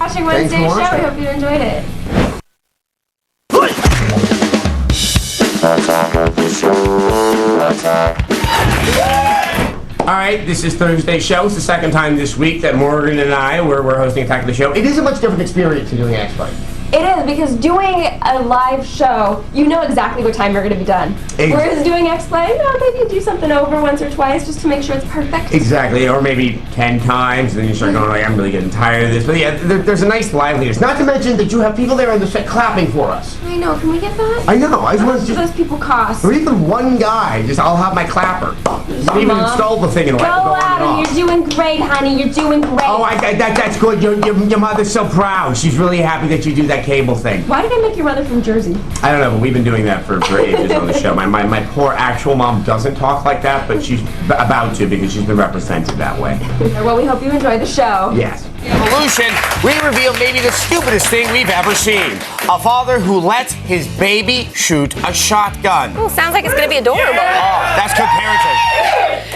Watching Wednesday's show. We hope you enjoyed it. All right, this is Thursday's show. It's the second time this week that Morgan and I we're hosting Attack of the Show. It is a much different experience than doing Expo. It is, because doing a live show, you know exactly what time you're going to be done. Whereas doing Expo, maybe you do something over once or twice just to make sure it's perfect. Exactly, or maybe 10 times, and then you start going, like, I'm really getting tired of this. But yeah, there's a nice liveliness. Not to mention that you have people there on the set clapping for us. I know, can we get that? I know, I just want to those people cost. Or even one guy, I'll have my clapper. Don't even install the thing and go out, you're doing great, honey, you're doing great. Oh, that's good. Your mother's so proud. She's really happy that you do that cable thing. Why did I make your mother from Jersey? I don't know, but we've been doing that for ages on the show. My poor actual mom doesn't talk like that, but she's about to because she's been represented that way. Well, we hope you enjoy the show. Yes. Devolution, we reveal maybe the stupidest thing we've ever seen. A father who lets his baby shoot a shotgun. Ooh, sounds like it's going to be adorable. Oh, that's good parenting.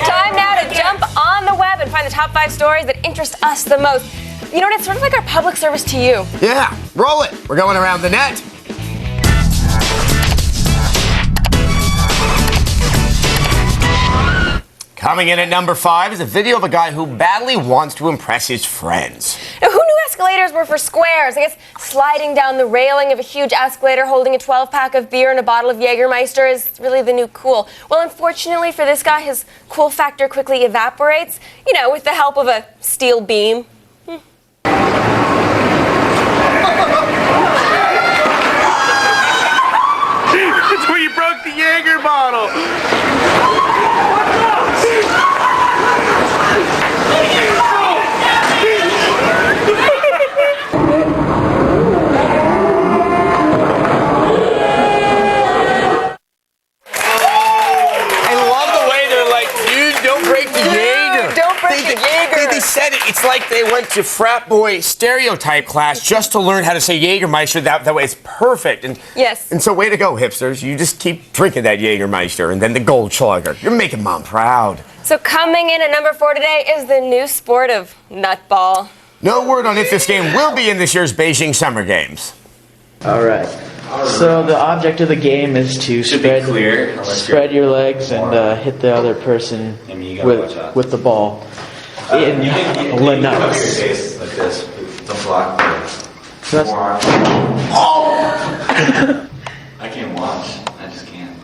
Time now to jump on the web and find the top 5 stories that interest us the most. You know what? It's sort of like our public service to you. Yeah, roll it. We're going around the net. Coming in at number 5 is a video of a guy who badly wants to impress his friends. Now, who knew escalators were for squares? I guess sliding down the railing of a huge escalator holding a 12-pack of beer and a bottle of Jägermeister is really the new cool. Well, unfortunately for this guy, his cool factor quickly evaporates, with the help of a steel beam. That's where you broke the Jaeger bottle. They said it. It's like they went to frat boy stereotype class just to learn how to say Jägermeister. That way it's perfect. And yes. And so way to go, hipsters. You just keep drinking that Jägermeister and then the Goldschlager. You're making mom proud. So coming in at number 4 today is the new sport of nutball. No word on if this game will be in this year's Beijing Summer Games. All right. So the object of the game is to spread your legs and hit the other person with the ball. In the nuts. Like this. Don't block. So that's I can't watch. I just can't.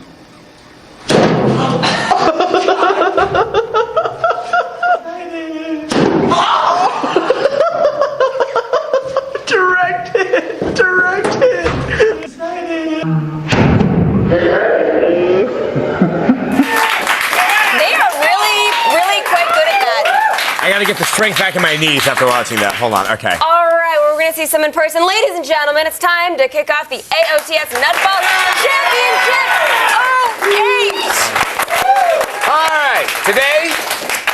Direct hit. I gotta get the strength back in my knees after watching that. Hold on, okay. All right, well, we're gonna see some in person. Ladies and gentlemen, it's time to kick off the AOTS Nutball Championship 08. All right, today,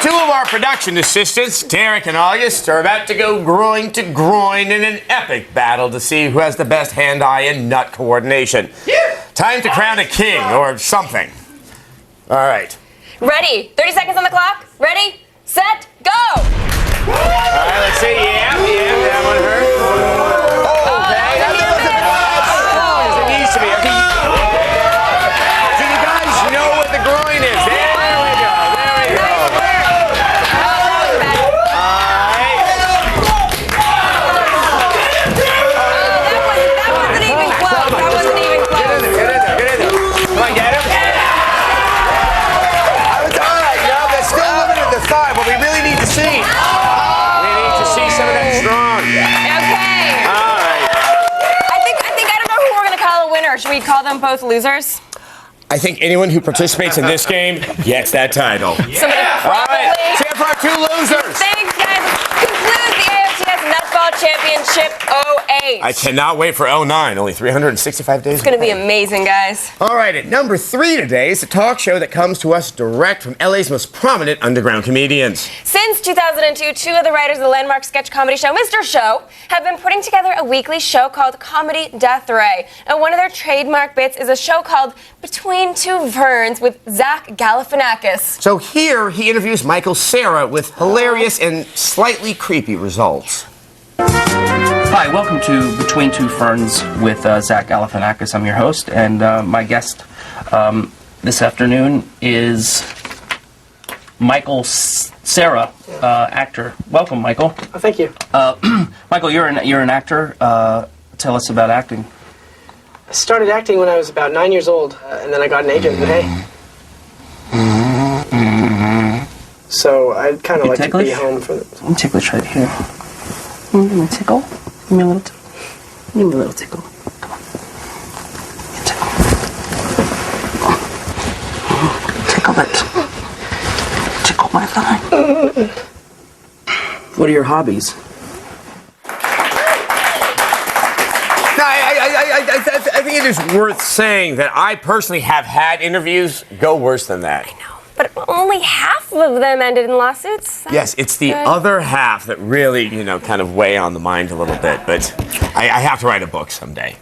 2 of our production assistants, Derek and August, are about to go groin to groin in an epic battle to see who has the best hand-eye and nut coordination. Time to crown a king or something. All right. Ready? 30 seconds on the clock. Ready? Set, go! All right, let's see. Yeah, that one hurt. Okay. That wasn't as strong as it needs to be. Okay. Do you guys know what the groin is? There we go. All right. That wasn't even close. Get in there. Come on, get him. All right, no, that's still limited to 5, but we really need to see. We need to see some of that strong. Okay. All right. I don't know who we're gonna call a winner. Should we call them both losers? I think anyone who participates in this game gets that title. Somebody All right, cheer for our 2 losers. Thanks, guys. Concludes the AOTS Nutball Championship 08. I cannot wait for 09. Only 365 days. It's gonna be amazing, guys. All right, at number 3 today is a talk show that comes to us direct from LA's most prominent underground comedians. Since 2002, 2 of the writers of the landmark sketch comedy show, Mr. Show, have been putting together a weekly show called Comedy Death Ray. And one of their trademark bits is a show called Between Two Ferns with Zach Galifianakis. So here he interviews Michael Cera with hilarious and slightly creepy results. Hi, welcome to Between Two Ferns with Zach Galifianakis. I'm your host, and my guest this afternoon is Michael Sarah, actor. Welcome, Michael. Oh, thank you. Michael, you're an actor. Tell us about acting. I started acting when I was about 9 years old, and then I got an agent, and hey. So I'd kind of like to be home for the... I'm ticklish right here. Give me a tickle. Give me a little tickle. Give me a little tickle. Come on. Tickle. Tickle it. Tickle my thigh. What are your hobbies? I think it is worth saying that I personally have had interviews go worse than that. I know. But only half of them ended in lawsuits. Yes, it's the other half that really, kind of weigh on the mind a little bit. But I have to write a book someday.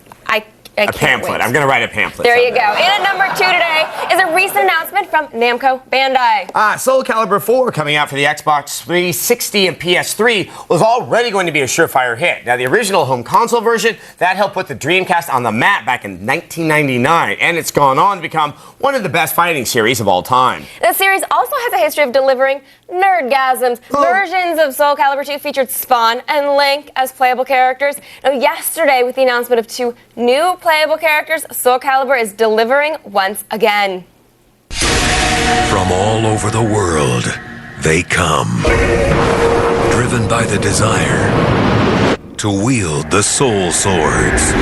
A pamphlet. Wait. I'm going to write a pamphlet. There you go. In at number 2 today is a recent announcement from Namco Bandai. Soul Calibur 4 coming out for the Xbox 360 and PS3 was already going to be a surefire hit. Now, the original home console version, that helped put the Dreamcast on the map back in 1999, and it's gone on to become one of the best fighting series of all time. The series also has a history of delivering nerdgasms. Versions of Soul Calibur 2 featured Spawn and Link as playable characters. Now, yesterday, with the announcement of 2 new playable characters, Soul Calibur is delivering once again. From all over the world, they come, driven by the desire to wield the soul swords.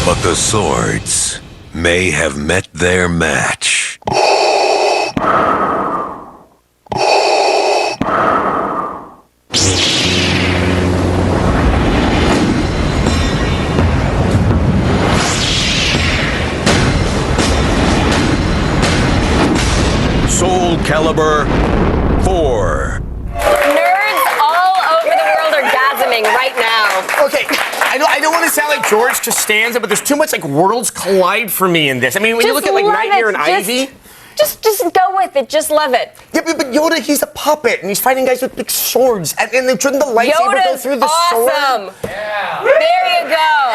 But the swords may have met their match. Soul Calibur 4. Nerds all over the world are gasming right now. Okay, I don't want to sound like George Costanza, but there's too much worlds collide for me in this. I mean, when you look at Nightmare and Ivy... Just go with it. Just love it. Yeah, but Yoda, he's a puppet, and he's fighting guys with big swords, and they shouldn't the lightsaber go through the sword? Awesome. Yeah. There you go.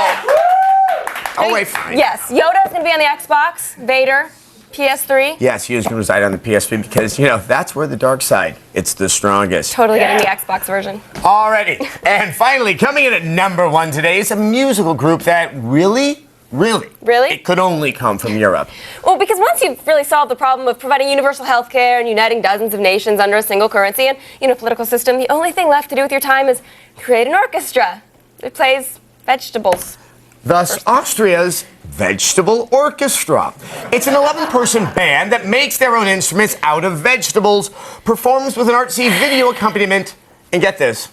Oh, wait, fine. Yes, Yoda's going to be on the Xbox, Vader, PS3. Yes, he is going to reside on the PS3 because, that's where the dark side, it's the strongest. Totally getting the Xbox version. Alrighty. And finally, coming in at number 1 today is a musical group that really? It could only come from Europe. Well, because once you've really solved the problem of providing universal health care and uniting dozens of nations under a single currency and, political system, the only thing left to do with your time is create an orchestra that plays vegetables. Thus, Austria's Vegetable Orchestra. It's an 11-person band that makes their own instruments out of vegetables, performs with an artsy video accompaniment, and get this,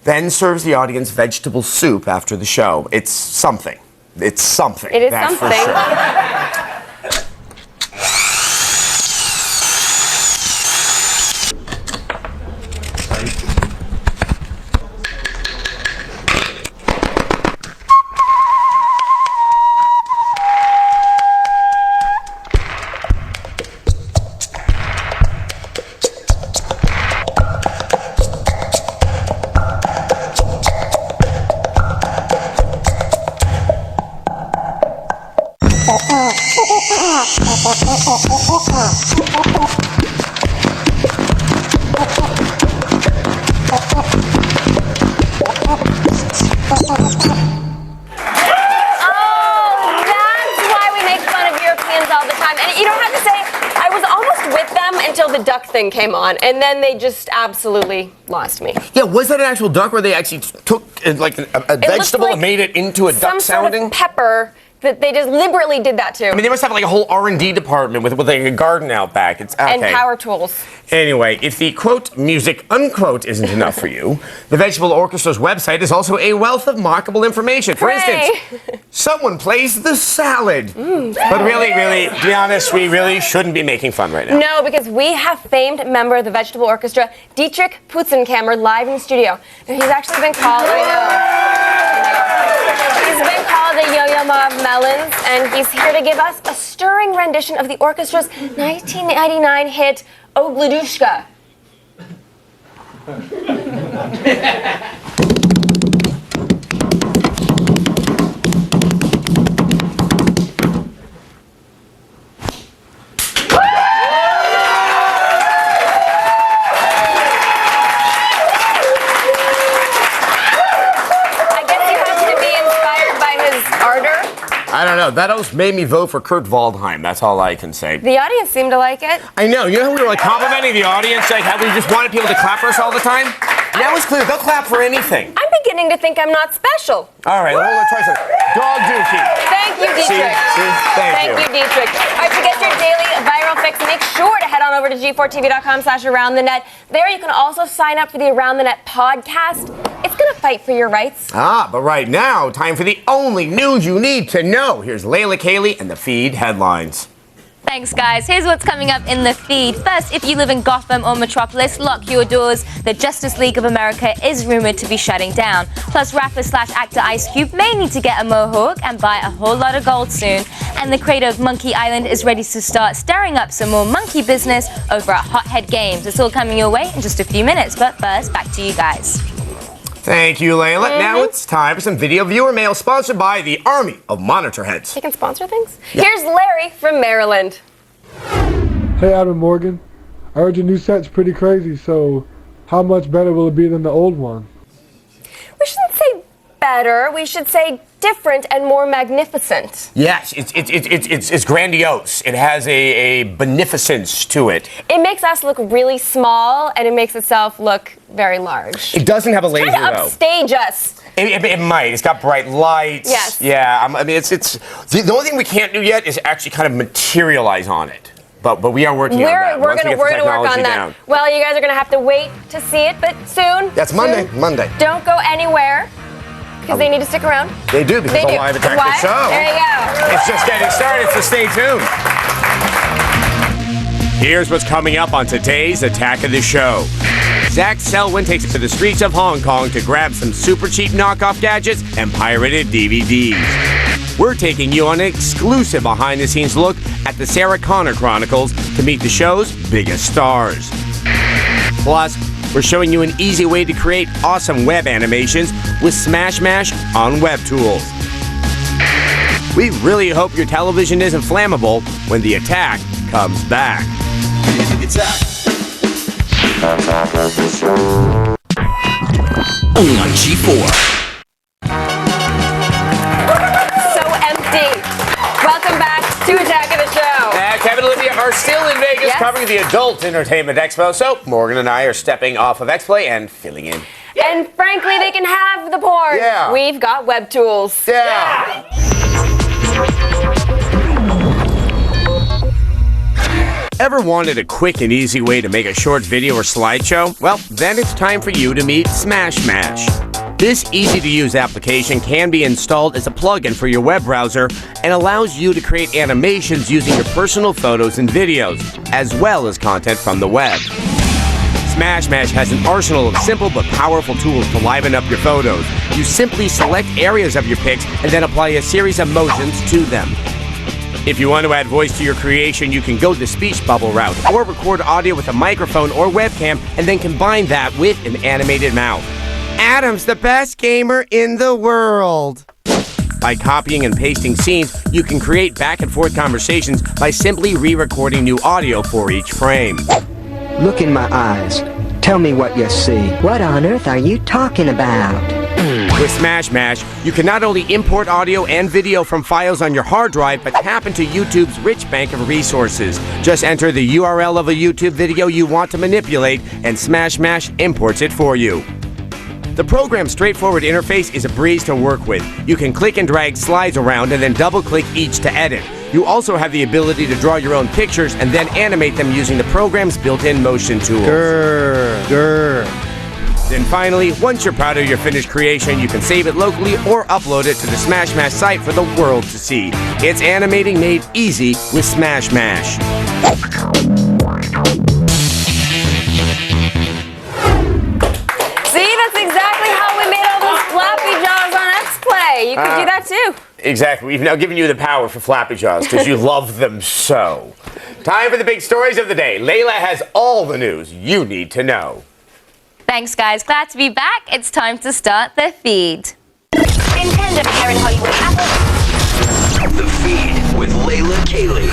then serves the audience vegetable soup after the show. It's something. It's something. It is that's something. For sure. The duck thing came on, and then they just absolutely lost me. Yeah, was that an actual duck where they actually took a vegetable and made it into a duck sounding? Some sort of pepper that they deliberately did that to. I mean, they must have a whole R&D department with a garden out back. It's okay. And power tools. Anyway, if the quote music unquote isn't enough for you, the Vegetable Orchestra's website is also a wealth of markable information. For instance, someone plays the salad. But really, to be honest, we really shouldn't be making fun right now. No, because we have famed member of the Vegetable Orchestra, Dietrich Putzenkammer, live in the studio. And he's actually been called, He's been called the Yo-Yo Ma of Melons, and he's here to give us a stirring rendition of the orchestra's 1999 hit, O Gladushka. I don't know. That almost made me vote for Kurt Waldheim. That's all I can say. The audience seemed to like it. I know. You know how we were like complimenting the audience, like how we just wanted people to clap for us all the time? Now it's clear. They'll clap for anything. I'm beginning to think I'm not special. All right, well, let's try some. Dog Dookie. Thank you, Dietrich. Thank you, Dietrich. All right, to get your daily viral fix, make sure to head on over to g4tv.com/aroundthenet. There you can also sign up for the Around the Net podcast. It's going to fight for your rights. But right now, time for the only news you need to know. Here's Layla Cayley and the feed headlines. Thanks, guys. Here's what's coming up in the feed. First, if you live in Gotham or Metropolis, lock your doors. The Justice League of America is rumored to be shutting down. Plus, rapper/actor Ice Cube may need to get a mohawk and buy a whole lot of gold soon. And the creator of Monkey Island is ready to start stirring up some more monkey business over at Hothead Games. It's all coming your way in just a few minutes. But first, back to you guys. Thank you, Layla. Now it's time for some video viewer mail sponsored by the Army of Monitor Heads. They can sponsor things? Yeah. Here's Larry from Maryland. Hey, Adam Morgan. I heard your new set's pretty crazy, so how much better will it be than the old one? We shouldn't say better. We should say different and more magnificent. Yes, it's grandiose. It has a beneficence to it. It makes us look really small, and it makes itself look very large. It doesn't have a laser, trying to though. Upstage us. It might. It's got bright lights. Yes. Yeah. I mean, it's the only thing we can't do yet is actually kind of materialize on it. But we are working on that. We're gonna work on that. Down. Well, you guys are gonna have to wait to see it, but soon. That's Monday. Monday. Don't go anywhere. Because they need to stick around. They do, because the live attack the show. There you go. It's just getting started, so stay tuned. Here's what's coming up on today's Attack of the Show. Zach Selwyn takes it to the streets of Hong Kong to grab some super cheap knockoff gadgets and pirated DVDs. We're taking you on an exclusive behind-the-scenes look at the Sarah Connor Chronicles to meet the show's biggest stars. Plus, we're showing you an easy way to create awesome web animations with Smash Mash on WebTools. We really hope your television isn't flammable when the attack comes back. Only on G4. So empty. Welcome back to Attack of the Show. Kevin and Olivia are still in Vegas covering the Adult Entertainment Expo, so Morgan and I are stepping off of X-Play and filling in. And frankly, they can have the porn. Yeah. We've got web tools. Yeah. Ever wanted a quick and easy way to make a short video or slideshow? Well, then it's time for you to meet Smash Mash. This easy-to-use application can be installed as a plugin for your web browser and allows you to create animations using your personal photos and videos, as well as content from the web. Smash Mash has an arsenal of simple but powerful tools to liven up your photos. You simply select areas of your pics and then apply a series of motions to them. If you want to add voice to your creation, you can go the speech bubble route or record audio with a microphone or webcam and then combine that with an animated mouth. Adam's the best gamer in the world. By copying and pasting scenes, you can create back and forth conversations by simply re-recording new audio for each frame. Look in my eyes. Tell me what you see. What on earth are you talking about? With Smash Mash, you can not only import audio and video from files on your hard drive, but tap into YouTube's rich bank of resources. Just enter the URL of a YouTube video you want to manipulate, and Smash Mash imports it for you. The program's straightforward interface is a breeze to work with. You can click and drag slides around and then double-click each to edit. You also have the ability to draw your own pictures and then animate them using the program's built-in motion tools. Then finally, once you're proud of your finished creation, you can save it locally or upload it to the Smash Mash site for the world to see. It's animating made easy with Smash Mash. See, that's exactly how we made all those floppy jaws on X-Play. You could do that too. Exactly. We've now given you the power for Flappy Jaws because you love them so. Time for the big stories of the day. Layla has all the news you need to know. Thanks, guys. Glad to be back. It's time to start the feed. Intend of here in Hollywood. The Feed with Layla Kaylee.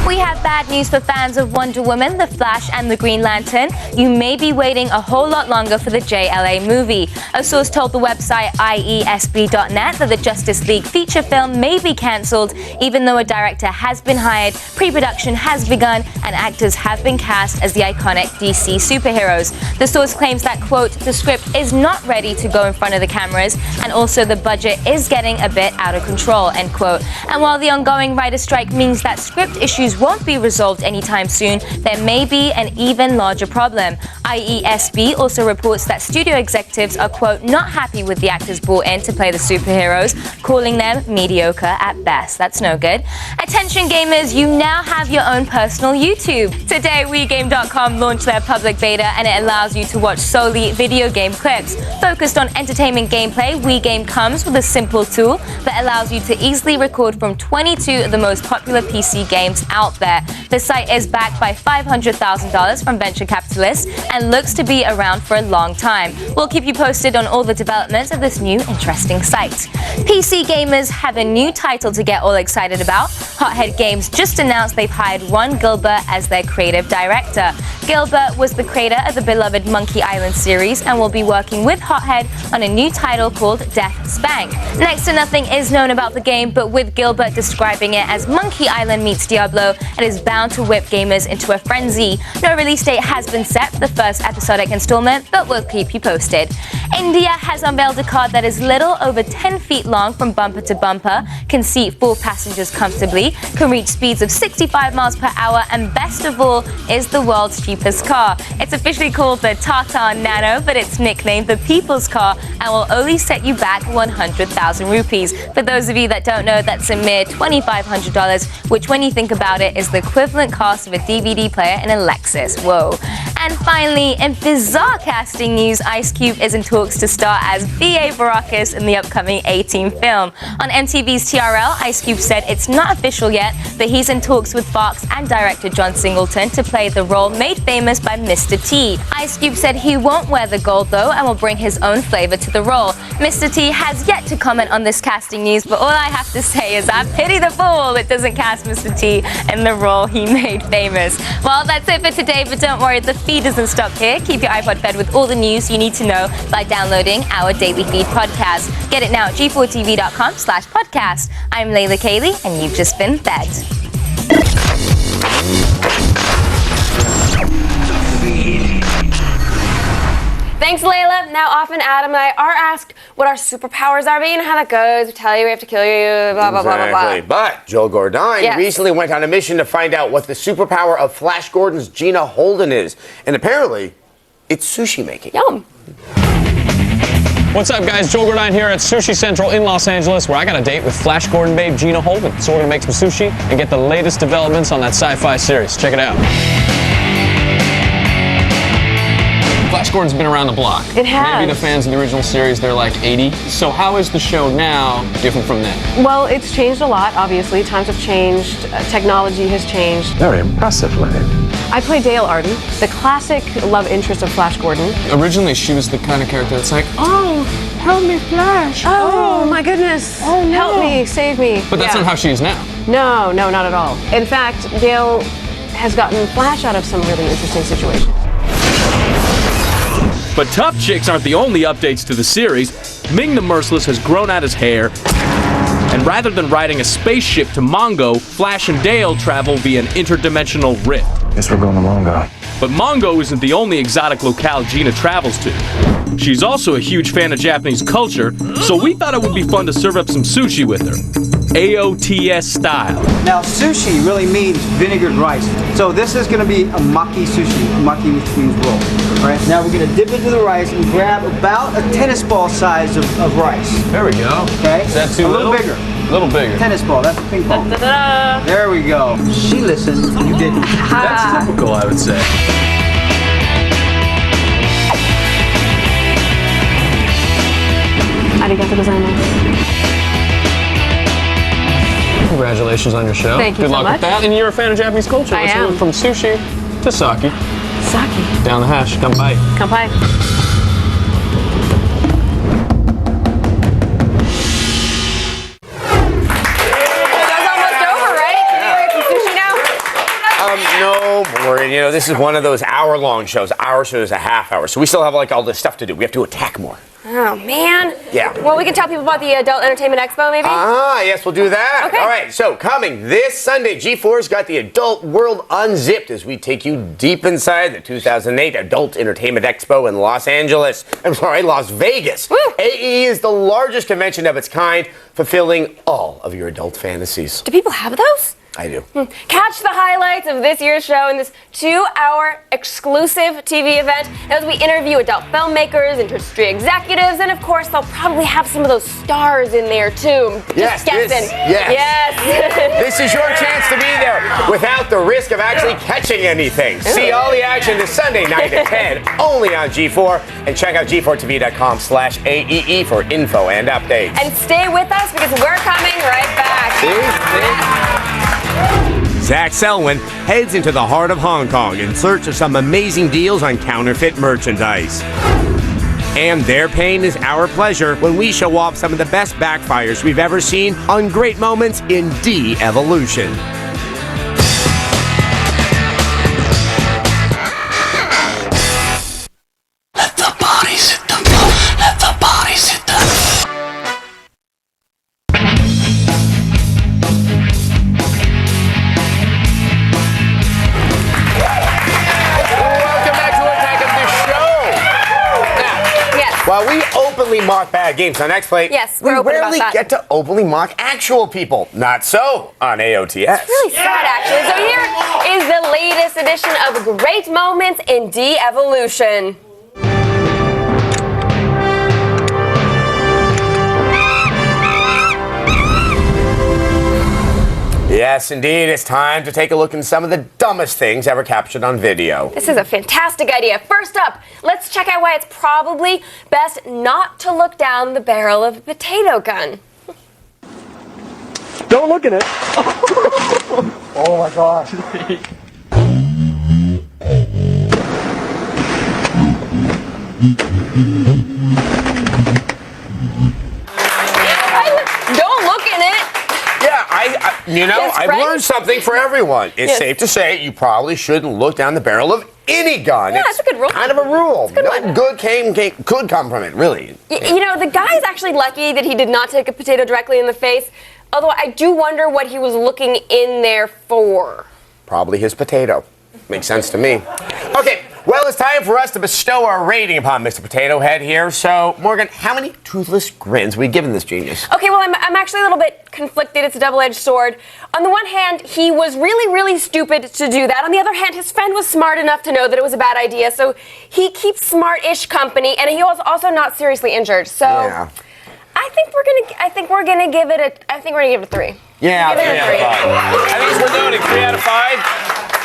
We have bad news for fans of Wonder Woman, The Flash, and The Green Lantern. You may be waiting a whole lot longer for the JLA movie. A source told the website IESB.net that the Justice League feature film may be cancelled, even though a director has been hired, pre-production has begun, and actors have been cast as the iconic DC superheroes. The source claims that, quote, the script is not ready to go in front of the cameras, and also the budget is getting a bit out of control, end quote. And while the ongoing writer strike means that script issues won't be resolved anytime soon, there may be an even larger problem. IESB also reports that studio executives are, quote, not happy with the actors brought in to play the superheroes, calling them mediocre at best. That's no good. Attention gamers, you now have your own personal YouTube. Today, WeGame.com launched their public beta, and it allows you to watch solely video game clips. Focused on entertainment gameplay, WeGame comes with a simple tool that allows you to easily record from 22 of the most popular PC games out there. The site is backed by $500,000 from venture capitalists and looks to be around for a long time. We'll keep you posted on all the developments of this new interesting site. PC gamers have a new title to get all excited about. Hothead Games just announced they've hired Ron Gilbert as their creative director. Gilbert was the creator of the beloved Monkey Island series and will be working with Hothead on a new title called Death Spank. Next to nothing is known about the game, but with Gilbert describing it as Monkey Island meets Diablo, it is bound to whip gamers into a frenzy. No release date has been set for the first episodic installment, but we'll keep you posted. India has unveiled a car that is little over 10 feet long from bumper to bumper, can seat 4 passengers comfortably, can reach speeds of 65 miles per hour, and best of all, is the world's cheapest car. It's officially called the Tata Nano, but it's nicknamed the People's Car and will only set you back 100,000 rupees. For those of you that don't know, that's a mere $2,500, which when you think about it is the equivalent cost of a DVD player in a Lexus. Whoa. And finally, in bizarre casting news, Ice Cube is in talks to star as B.A. Baracus in the upcoming A-Team film. On MTV's TRL, Ice Cube said it's not official yet, but he's in talks with Fox and director John Singleton to play the role made famous by Mr. T. Ice Cube said he won't wear the gold though and will bring his own flavor to the role. Mr. T has yet to comment on this casting news, but all I have to say is I pity the fool that doesn't cast Mr. T in the role he made famous. Well, that's it for today, but don't worry, the feed doesn't stop here. Keep your iPod fed with all the news you need to know by downloading our Daily Feed podcast. Get it now at g4tv.com/podcast. I'm Layla Kaylee, and you've just been fed. Thanks, Layla. Now, often Adam and I are asked what our superpowers are, but you know how that goes. We tell you we have to kill you, blah, blah, blah, blah, blah. But Joel Gordine recently went on a mission to find out what the superpower of Flash Gordon's Gina Holden is. And apparently, it's sushi making. Yum. What's up, guys? Joel Gordine here at Sushi Central in Los Angeles, where I got a date with Flash Gordon babe Gina Holden. So we're gonna make some sushi and get the latest developments on that sci-fi series. Check it out. Flash Gordon's been around the block. It has. Maybe the fans of the original series, they're like 80. So how is the show now different from then? Well, it's changed a lot, obviously. Times have changed, technology has changed. Very impressive, lady. I play Dale Arden, the classic love interest of Flash Gordon. Originally, she was the kind of character that's like, oh, help me, Flash. Oh, my goodness. Oh, no. Help me, save me. But that's not how she is now. No, not at all. In fact, Dale has gotten Flash out of some really interesting situations. But tough chicks aren't the only updates to the series. Ming the Merciless has grown out his hair, and rather than riding a spaceship to Mongo, Flash and Dale travel via an interdimensional rift. Guess we're going to Mongo. But Mongo isn't the only exotic locale Gina travels to. She's also a huge fan of Japanese culture, so we thought it would be fun to serve up some sushi with her. AOTS style. Now, sushi really means vinegared rice. So this is going to be a maki sushi. Maki means roll. All right. Now we're going to dip into the rice and grab about a tennis ball size of rice. There we go. Okay. Is that too little? A little bigger. A little bigger. Tennis ball. That's a ping pong. There we go. She listened. You didn't. That's typical, I would say. Arigato gozaimasu. Congratulations on your show. Thank you Good so luck much. with that. And you're a fan of Japanese culture. I Let's am. move from sushi to sake. Sake. Down the hash. Come by. Come by. No more. And, you know, this is one of those hour-long shows. Our show is a half hour, so we still have like all this stuff to do. We have to attack more. Oh, man. Yeah. Well, we can tell people about the Adult Entertainment Expo, maybe? Yes, we'll do that. Okay. All right, so coming this Sunday, G4's got the Adult World Unzipped as we take you deep inside the 2008 Adult Entertainment Expo in Las Vegas. Woo. AE is the largest convention of its kind, fulfilling all of your adult fantasies. Do people have those? I do. Catch the highlights of this year's show in this 2-hour exclusive TV event as we interview adult filmmakers, industry executives, and of course, they'll probably have some of those stars in there too. Yes, Just guessing. yes. This is your chance to be there without the risk of actually catching anything. See all the action this Sunday night at 10, only on G4, and check out g4tv.com/AEE for info and updates. And stay with us because we're coming right back. Zach Selwyn heads into the heart of Hong Kong in search of some amazing deals on counterfeit merchandise. And their pain is our pleasure when we show off some of the best backfires we've ever seen on great moments in de-evolution. Let the bodies hit the floor. Let the bodies hit the While we openly mock bad games on X-Play, Yes, we we're open about rarely that. get to openly mock actual people. Not so on AOTS. Really sad, actually. So here is the latest edition of Great Moments in De-Evolution. Yes, indeed. It's time to take a look at some of the dumbest things ever captured on video. This is a fantastic idea. First up, let's check out why it's probably best not to look down the barrel of a potato gun. Don't look at it. Oh my gosh. Don't look in it. Yeah, Yes, I've right? learned something for everyone. It's Yes. safe to say you probably shouldn't look down the barrel of any gun. Yeah, it's a good rule. Kind of a rule. It's a good No good could come from it, really. You know, the guy's actually lucky that he did not take a potato directly in the face. Although I do wonder what he was looking in there for. Probably his potato. Makes sense to me. Okay, well, it's time for us to bestow our rating upon Mr. Potato Head here. So, Morgan, how many toothless grins are we giving this genius? Okay, well, I'm actually a little bit conflicted. It's a double-edged sword. On the one hand, he was really, really stupid to do that. On the other hand, his friend was smart enough to know that it was a bad idea. So he keeps smart-ish company, and he was also not seriously injured. So Yeah. I think we're gonna give it a 3. Yeah, Give it 3 a out of 5. That means we're doing 3 out of 5.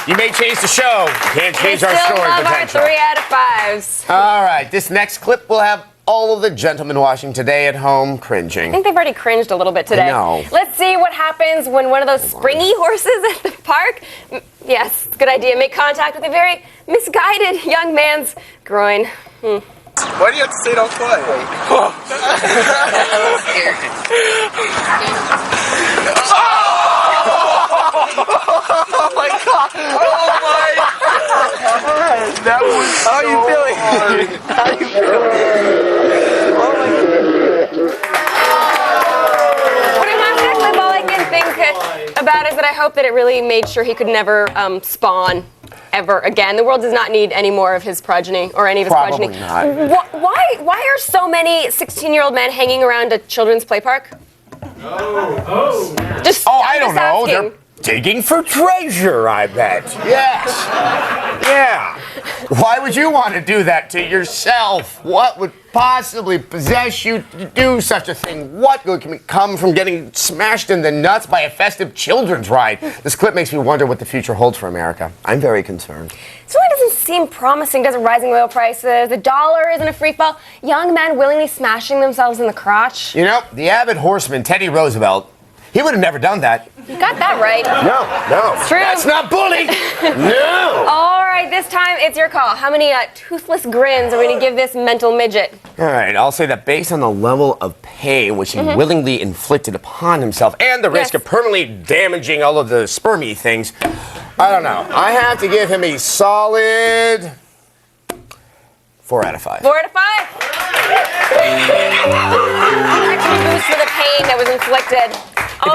You may change the show. Can't change our Still story love our potential. 3 out of 5s. All right, this next clip will have all of the gentlemen watching today at home I cringing. think they've already cringed a little bit today. I know. Let's see what happens when one of those springy horses at the park, yes, good idea, make contact with a very misguided young man's groin. Why do you have to say don't play? Oh my god! Oh my god! That was How are you feeling? How are you feeling? Oh my god! Pretty much, actually, all I can think about is that I hope that it really made sure he could never spawn ever again. The world does not need any more of his progeny or any of his Probably progeny. not. Why are so many 16-year-old men hanging around a children's play park? Just I don't know. asking. They're digging for treasure, I bet. Yes. Yeah. Why would you want to do that to yourself? What would possibly possess you to do such a thing? What good can come from getting smashed in the nuts by a festive children's ride? This clip makes me wonder what the future holds for America. I'm very concerned. This really doesn't seem promising, does it? Rising oil prices, the dollar isn't a free fall, young men willingly smashing themselves in the crotch. You know, the avid horseman Teddy Roosevelt, he would have never done that. You got that right. No. It's true. That's not bullying. No. All right, this time it's your call. How many toothless grins are we going to give this mental midget? All right, I'll say that based on the level of pain which he willingly inflicted upon himself and the risk of permanently damaging all of the spermy things, I don't know. I have to give him a solid 4 out of 5. 4 out of 5. Actually boost for the pain that was inflicted.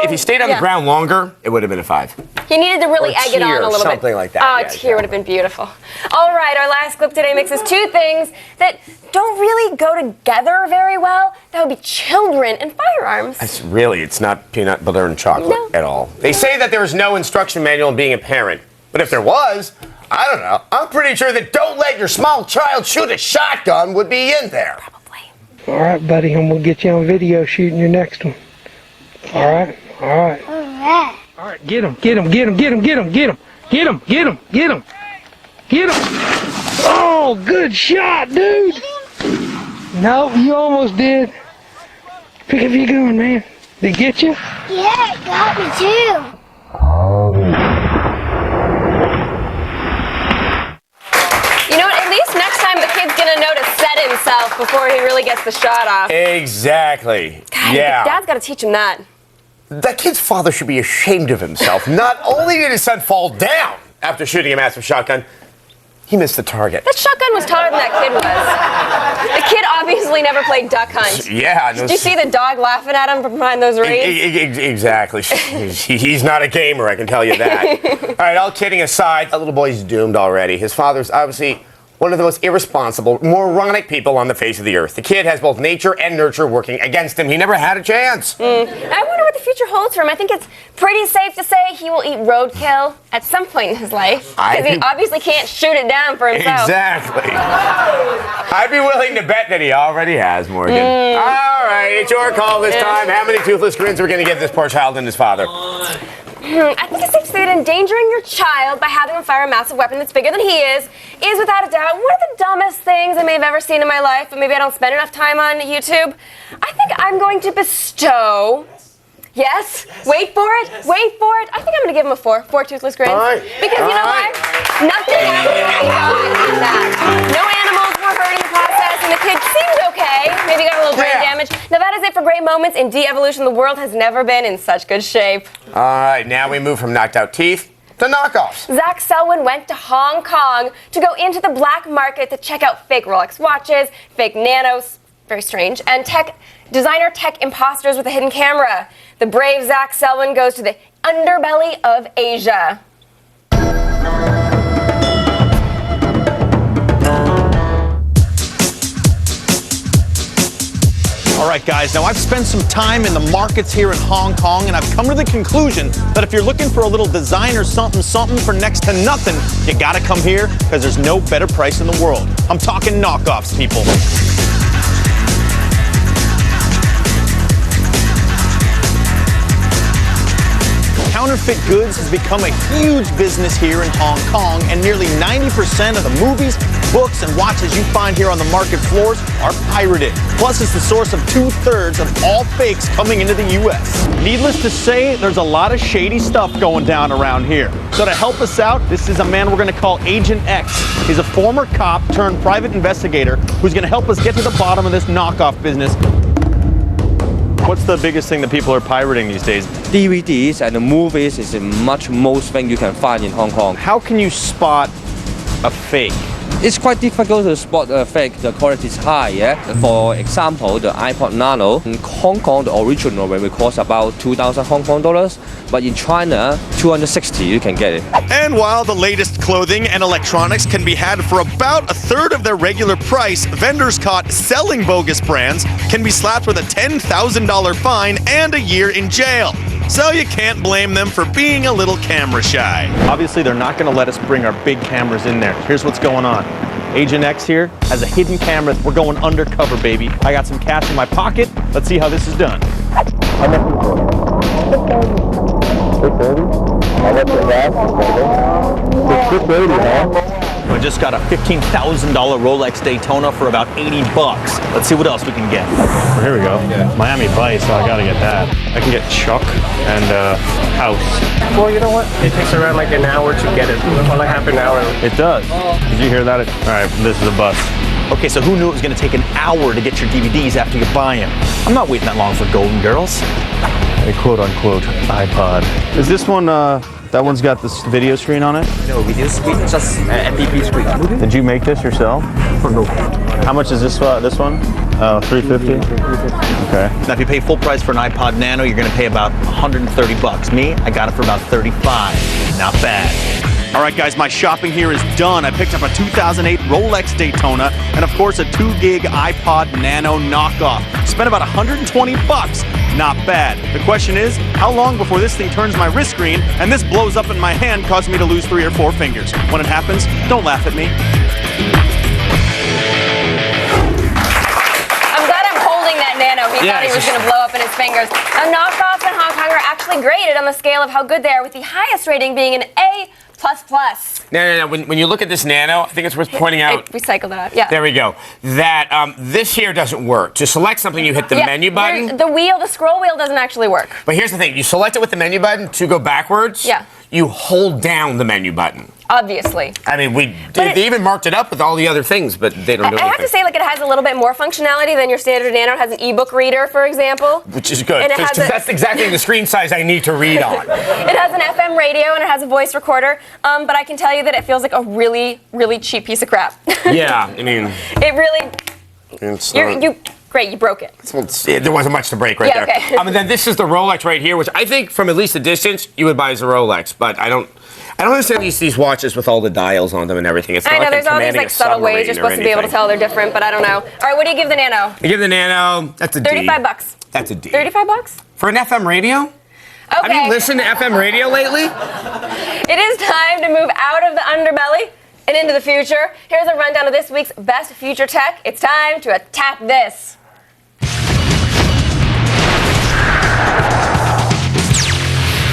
If he stayed on the ground longer, it would have been a 5. He needed to really Or egg it on tear, a little bit. something like that. Oh, Yeah, a tear would have been beautiful. All right, our last clip today mixes two things that don't really go together very well. That would be children and firearms. It's not peanut butter and chocolate at all. They say that there is no instruction manual in being a parent. But if there was, I don't know. I'm pretty sure that don't let your small child shoot a shotgun would be in there. All right, buddy, I'm gonna get you on video shooting your next one. All right. All right, get him. Oh, good shot, dude. No, you almost did. Pick up your gun, man. Did it get you? Yeah, it got me too. You know what? At least next time the kid's gonna know to set himself before he really gets the shot off. Exactly. God, Yeah. Dad's got to teach him that. That kid's father should be ashamed of himself. Not only did his son fall down after shooting a massive shotgun, he missed the target. That shotgun was taller than that kid was. The kid obviously never played duck hunt. Yeah. Did you see the dog laughing at him from behind those reeds? Exactly. He's not a gamer, I can tell you that. All right, all kidding aside, that little boy's doomed already. His father's obviously one of the most irresponsible, moronic people on the face of the earth. The kid has both nature and nurture working against him. He never had a chance. I wonder what the future holds for him. I think it's pretty safe to say he will eat roadkill at some point in his life. Because he obviously can't shoot it down for himself. Exactly. I'd be willing to bet that he already has, Morgan. All right, it's your call this time. How many toothless grins are we going to give this poor child and his father? I think it's safe to say that endangering your child by having him fire a massive weapon that's bigger than he is without a doubt one of the dumbest things I may have ever seen in my life, but maybe I don't spend enough time on YouTube. I think I'm going to bestow... Yes? Wait for it. I think I'm going to give him a 4 toothless grins. Because you know why? Nothing actually died in that. No animals were hurt in the process, and the kid seemed okay. Maybe got a little brain damage. Now that is it for great moments in de-evolution. The world has never been in such good shape. All right, now we move from knocked out teeth to knockoffs. Zach Selwyn went to Hong Kong to go into the black market to check out fake Rolex watches, fake nanos, very strange, and designer tech imposters with a hidden camera. The brave Zach Selwyn goes to the underbelly of Asia. All right, guys, now I've spent some time in the markets here in Hong Kong, and I've come to the conclusion that if you're looking for a little designer something for next to nothing, you gotta come here, because there's no better price in the world. I'm talking knockoffs, people. Counterfeit goods has become a huge business here in Hong Kong, and nearly 90% of the movies, books, and watches you find here on the market floors are pirated. Plus, it's the source of 2/3 of all fakes coming into the U.S. Needless to say, there's a lot of shady stuff going down around here. So to help us out, this is a man we're going to call Agent X. He's a former cop turned private investigator who's going to help us get to the bottom of this knockoff business. What's the biggest thing that people are pirating these days? DVDs and the movies is the most thing you can find in Hong Kong. How can you spot a fake? It's quite difficult to spot a fake. The quality is high, yeah? For example, the iPod Nano, in Hong Kong, the original will cost about 2,000 Hong Kong dollars, but in China, 260 you can get it. And while the latest clothing and electronics can be had for about 1/3 of their regular price, vendors caught selling bogus brands can be slapped with a $10,000 fine and a year in jail. So you can't blame them for being a little camera shy. Obviously, they're not going to let us bring our big cameras in there. Here's what's going on. Agent X here has a hidden camera. We're going undercover, baby. I got some cash in my pocket. Let's see how this is done. I just got a $15,000 Rolex Daytona for about 80 bucks. Let's see what else we can get. Well, here we go. Miami Vice, so I gotta get that. I can get Chuck and House. Well, you know what? It takes around like an hour to get it. Well, like half an hour. It does. Did you hear that? All right, this is a bust. Okay, so who knew it was going to take an hour to get your DVDs after you buy them? I'm not waiting that long for Golden Girls. A quote-unquote iPod. Is this one, that one's got this video screen on it? No, video screen, just MPP screen. Did you make this yourself? No. How much is this one? Oh, $350? Okay. Now, if you pay full price for an iPod Nano, you're going to pay about 130 bucks. Me, I got it for about 35. Not bad. All right, guys, my shopping here is done. I picked up a 2008 Rolex Daytona and, of course, a 2-gig iPod Nano knockoff. Spent about 120 bucks. Not bad. The question is, how long before this thing turns my wrist screen and this blows up in my hand, causing me to lose 3 or 4 fingers? When it happens, don't laugh at me. I'm glad I'm holding that Nano. He thought he was going to blow up in his fingers. Now, knockoffs in Hong Kong are actually graded on the scale of how good they are, with the highest rating being an A++. No. When you look at this Nano, I think it's worth pointing out. I recycled that. Yeah. There we go. That this here doesn't work. To select something, you hit the menu button. The scroll wheel doesn't actually work. But here's the thing: you select it with the menu button to go backwards. Yeah. You hold down the menu button. Obviously. I mean, they even marked it up with all the other things, but they don't do anything. I have to say, like, it has a little bit more functionality than your standard Nano. It has an ebook reader, for example. Which is good, because that's exactly the screen size I need to read on. It has an FM radio and it has a voice recorder, but I can tell you that it feels like a really, really cheap piece of crap. Yeah, I mean... It really... Great, you broke it. There wasn't much to break right there. Okay. And then this is the Rolex right here, which I think from at least a distance, you would buy as a Rolex, but I don't understand these watches with all the dials on them and everything. It's not I know, like there's all these like subtle ways you're supposed to be able to tell they're different, but I don't know. All right, what do you give the Nano? I give the Nano, that's a D. 35 bucks. That's a D. 35 bucks? For an FM radio? Okay. Have you listened to FM radio lately? It is time to move out of the underbelly and into the future. Here's a rundown of this week's best future tech. It's time to tap this.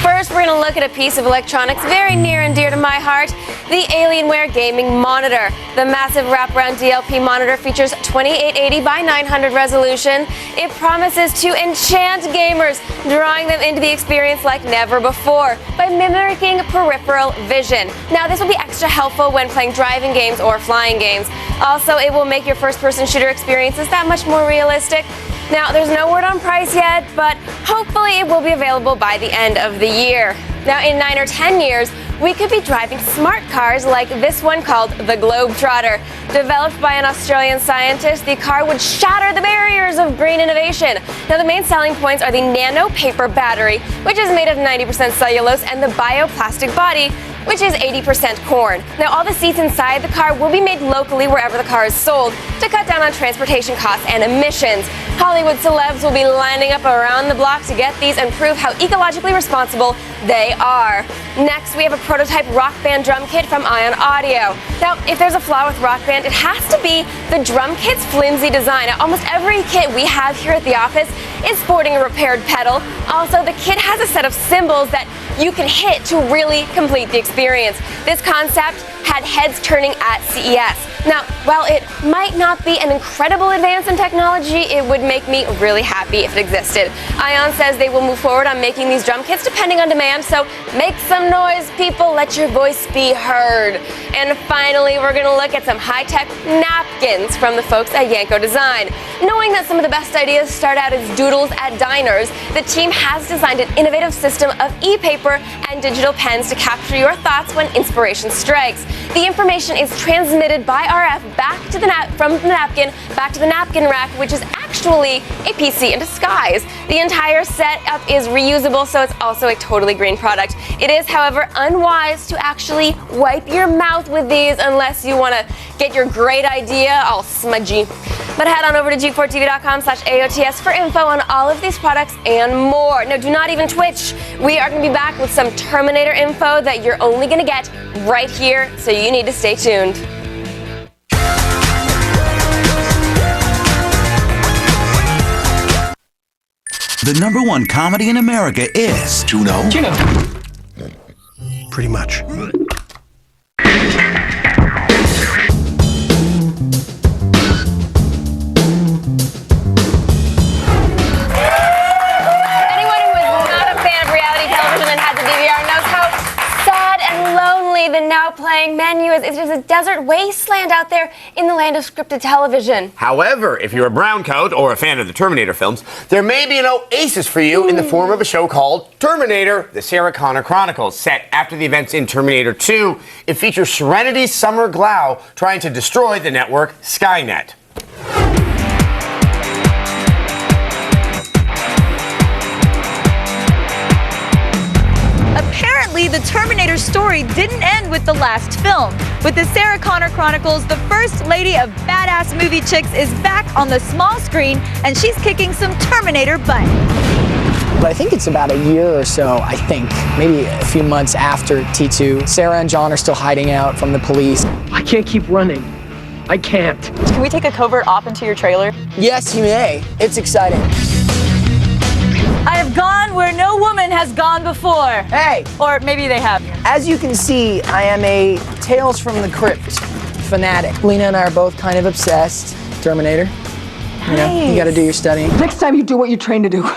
First, we're going to look at a piece of electronics very near and dear to my heart, the Alienware Gaming Monitor. The massive wraparound DLP monitor features 2880 by 900 resolution. It promises to enchant gamers, drawing them into the experience like never before by mimicking peripheral vision. Now, this will be extra helpful when playing driving games or flying games. Also, it will make your first-person shooter experiences that much more realistic. Now, there's no word on price yet, but hopefully it will be available by the end of the year. Now, in 9 or 10 years, we could be driving smart cars like this one called the Globetrotter. Developed by an Australian scientist, the car would shatter the barriers of green innovation. Now, the main selling points are the nano paper battery, which is made of 90% cellulose, and the bioplastic body, which is 80% corn. Now, all the seats inside the car will be made locally wherever the car is sold to cut down on transportation costs and emissions. Hollywood celebs will be lining up around the block to get these and prove how ecologically responsible they are. Next, we have a prototype Rock Band drum kit from Ion Audio. Now, if there's a flaw with Rock Band, it has to be the drum kit's flimsy design. Now, almost every kit we have here at the office is sporting a repaired pedal. Also, the kit has a set of cymbals that you can hit to really complete the experience. This concept had heads turning at CES. Now, while it might not be an incredible advance in technology, it would make me really happy if it existed. Ion says they will move forward on making these drum kits depending on demand, so make some noise, people, let your voice be heard. And finally, we're gonna look at some high-tech napkins from the folks at Yanko Design. Knowing that some of the best ideas start out as doodles at diners, the team has designed an innovative system of e-paper and digital pens to capture your thoughts when inspiration strikes. The information is transmitted by RF back to from the napkin back to the napkin rack, which is actually a PC in disguise. The entire setup is reusable, so it's also a totally green product. It is, however, unwise to actually wipe your mouth with these unless you want to get your great idea all smudgy. But head on over to G4TV.com/AOTS for info on all of these products and more. No, do not even twitch. We are going to be back with some Terminator info that you're only going to get right here, so you need to stay tuned. The #1 comedy in America is Juno. Pretty much. saying menu is it's just a desert wasteland out there in the land of scripted television. However, if you're a browncoat or a fan of the Terminator films, there may be an oasis for you in the form of a show called Terminator, the Sarah Connor Chronicles. Set after the events in Terminator 2, it features Serenity's Summer Glau trying to destroy the network Skynet. Apparently, the Terminator story didn't end with the last film. With the Sarah Connor Chronicles, the first lady of badass movie chicks is back on the small screen, and she's kicking some Terminator butt. But I think it's about a year or so, I think, maybe a few months after T2. Sarah and John are still hiding out from the police. I can't keep running. I can't. Can we take a covert op into your trailer? Yes, you may. It's exciting. I have gone where no woman has gone before. Hey! Or maybe they have. As you can see, I am a Tales from the Crypt fanatic. Lena and I are both kind of obsessed. Terminator. Nice. You know, you gotta do your studying. Next time you do what you're trained to do,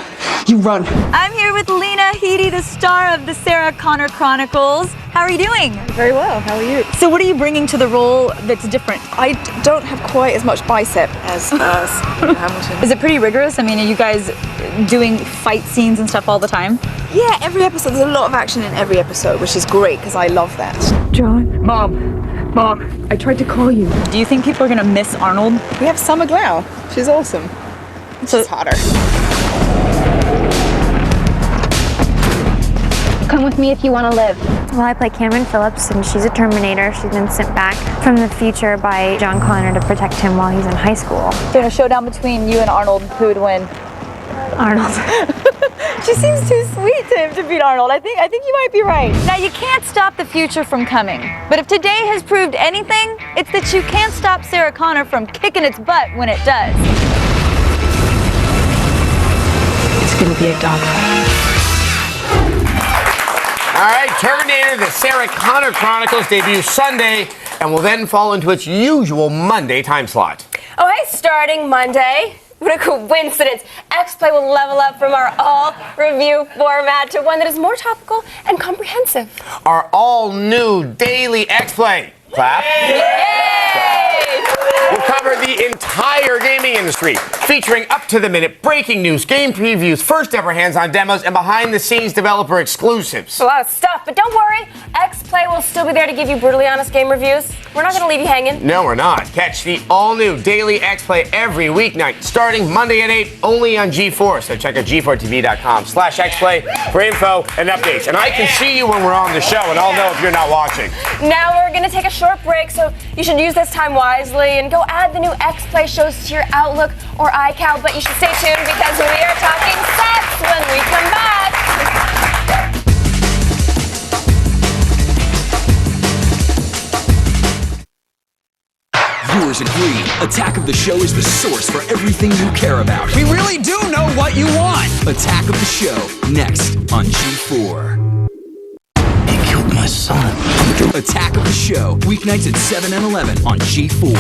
you run. I'm here with Lena Headey, the star of the Sarah Connor Chronicles. How are you doing? Very well, how are you? So what are you bringing to the role that's different? I don't have quite as much bicep as Hamilton. Is it pretty rigorous? I mean, are you guys doing fight scenes and stuff all the time? Yeah, every episode, there's a lot of action in every episode, which is great because I love that. John, Mom, I tried to call you. Do you think people are gonna miss Arnold? We have Summer Glau. She's awesome. She's hotter. Come with me if you want to live. Well, I play Cameron Phillips, and she's a Terminator. She's been sent back from the future by John Connor to protect him while he's in high school. So in a showdown between you and Arnold, who would win? Arnold. She seems too sweet to him to beat Arnold. I think you might be right. Now, you can't stop the future from coming. But if today has proved anything, it's that you can't stop Sarah Connor from kicking its butt when it does. It's gonna be a dogfight. All right, Terminator, the Sarah Connor Chronicles debuts Sunday and will then fall into its usual Monday time slot. Oh, hey, starting Monday. What a coincidence. X-Play will level up from our all-review format to one that is more topical and comprehensive. Our all-new daily X-Play. Clap. Yay! We'll cover the entire gaming industry, featuring up-to-the-minute breaking news, game previews, first-ever hands-on demos, and behind-the-scenes developer exclusives. A lot of stuff, but don't worry. X-Play will still be there to give you brutally honest game reviews. We're not going to leave you hanging. No, we're not. Catch the all-new daily X-Play every weeknight, starting Monday at 8, only on G4. So check out g4tv.com/Xplay for info and updates. And I can see you when we're on the show, and I'll know if you're not watching. Now we're going to take a short break, so you should use this time wisely and go add the new X-Play shows to your Outlook or iCal, but you should stay tuned because we are talking sex when we come back. Viewers agree. Attack of the Show is the source for everything you care about. We really do know what you want. Attack of the Show, next on G4. He killed my son. Attack of the Show, weeknights at 7 and 11 on G4.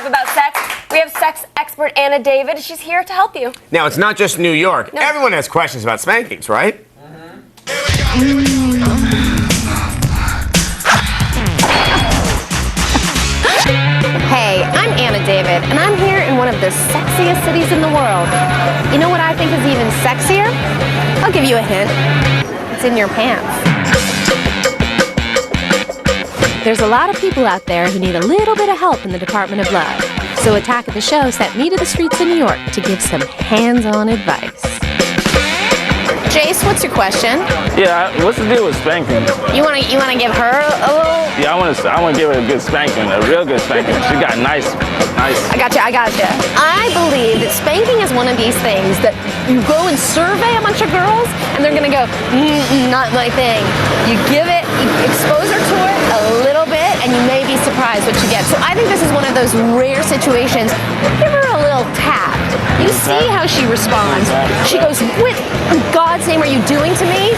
About sex, we have sex expert Anna David. She's here to help you. Now, it's not just New York. No. Everyone has questions about spankings, right? Hey, I'm Anna David, and I'm here in one of the sexiest cities in the world. You know what I think is even sexier? I'll give you a hint. It's in your pants. There's a lot of people out there who need a little bit of help in the Department of Love. So Attack of the Show sent me to the streets of New York to give some hands-on advice. Jace, what's your question? Yeah, what's the deal with spanking? You wanna give her a little? Yeah, I wanna give her a good spanking, a real good spanking. She got nice. I gotcha. I believe that spanking is one of these things that you go and survey a bunch of girls, and they're gonna go, not my thing. You give it, you expose her to it a little bit, and you may be surprised what you get. So I think this is one of those rare situations. Give her a little tap. You see how she responds. She goes, what in God's name are you doing to me?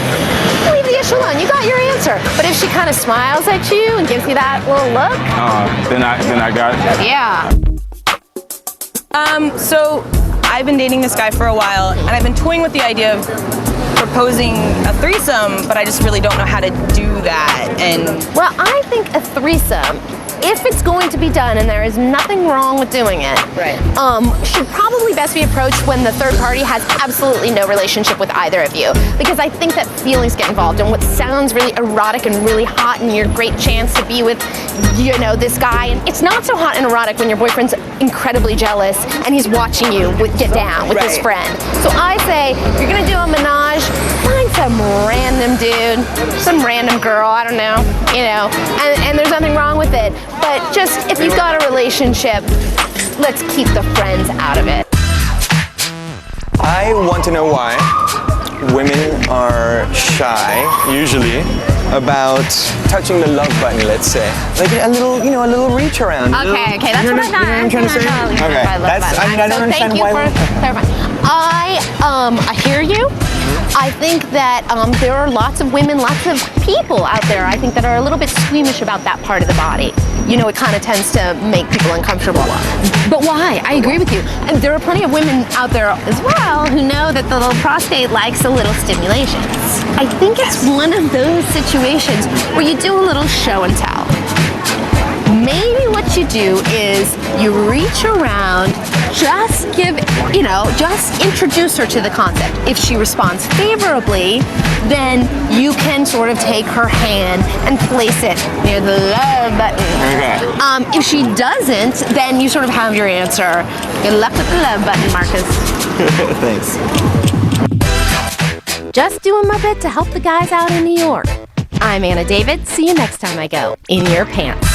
Leave the issue alone. You got your answer. But if she kind of smiles at you and gives you that little look, then I got it. yeah. So I've been dating this guy for a while, and I've been toying with the idea of proposing a threesome, but I just really don't know how to do that. And well, I think a threesome, if it's going to be done, and there is nothing wrong with doing it, right. Should probably best be approached when the third party has absolutely no relationship with either of you. Because I think that feelings get involved, and what sounds really erotic and really hot and your great chance to be with, you know, this guy. And it's not so hot and erotic when your boyfriend's incredibly jealous and he's watching you get down with his friend. So I say, if you're gonna do a menage, find some random dude, some random girl, I don't know, you know, and there's nothing wrong with it. But just, if you've got a relationship, let's keep the friends out of it. I want to know why women are shy, usually, about touching the love button, let's say. Like a little, you know, a little reach around. Okay, that's what I thought. You know what I'm trying to say? Okay, I don't understand why. I hear you. I think that there are lots of women, lots of people out there, I think, that are a little bit squeamish about that part of the body. You know, it kind of tends to make people uncomfortable. But why? I agree with you. And there are plenty of women out there as well who know that the little prostate likes a little stimulation. I think it's one of those situations where you do a little show and tell. Maybe what you do is you reach around, just give, you know, just introduce her to the concept. If she responds favorably, then you can sort of take her hand and place it near the love button. Okay. If she doesn't, then you sort of have your answer. Good luck with the love button, Marcus. Thanks. Just doing my bit to help the guys out in New York. I'm Anna David. See you next time I go in your pants.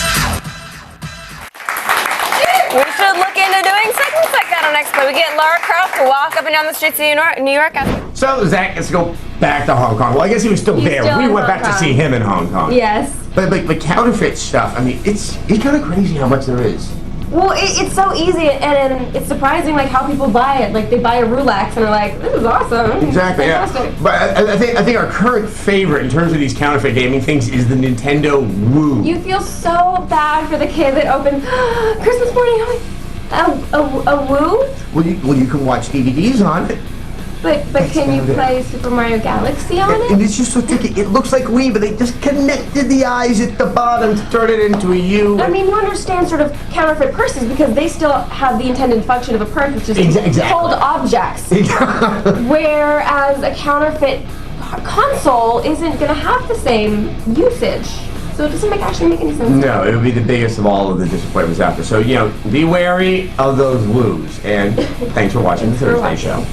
We should look into doing second second on Expo. We get Lara Croft to walk up and down the streets of New York. So Zach gets to go back to Hong Kong. Well, I guess he was still there. Still We in went Hong back to Kong. see him in Hong Kong. Yes. But like the counterfeit stuff, I mean, it's kind of crazy how much there is. Well, it's so easy, and it's surprising like how people buy it. Like they buy a Rolex and are like, "This is awesome." Exactly. Fantastic. Yeah. But I think our current favorite in terms of these counterfeit gaming things is the Nintendo Wii. You feel so bad for the kid that opened Christmas morning. A Woo? Well, you can watch DVDs on it. But can you play Super Mario Galaxy on it? And it's just so tricky. It looks like Wii, but they just connected the eyes at the bottom to turn it into a U. I mean, you understand sort of counterfeit purses because they still have the intended function of a purse, which is to hold objects. Whereas a counterfeit console isn't going to have the same usage. So it doesn't actually make any sense. No, it would be the biggest of all of the disappointments out there. So, you know, be wary of those woos. And thanks for watching the Thursday Show.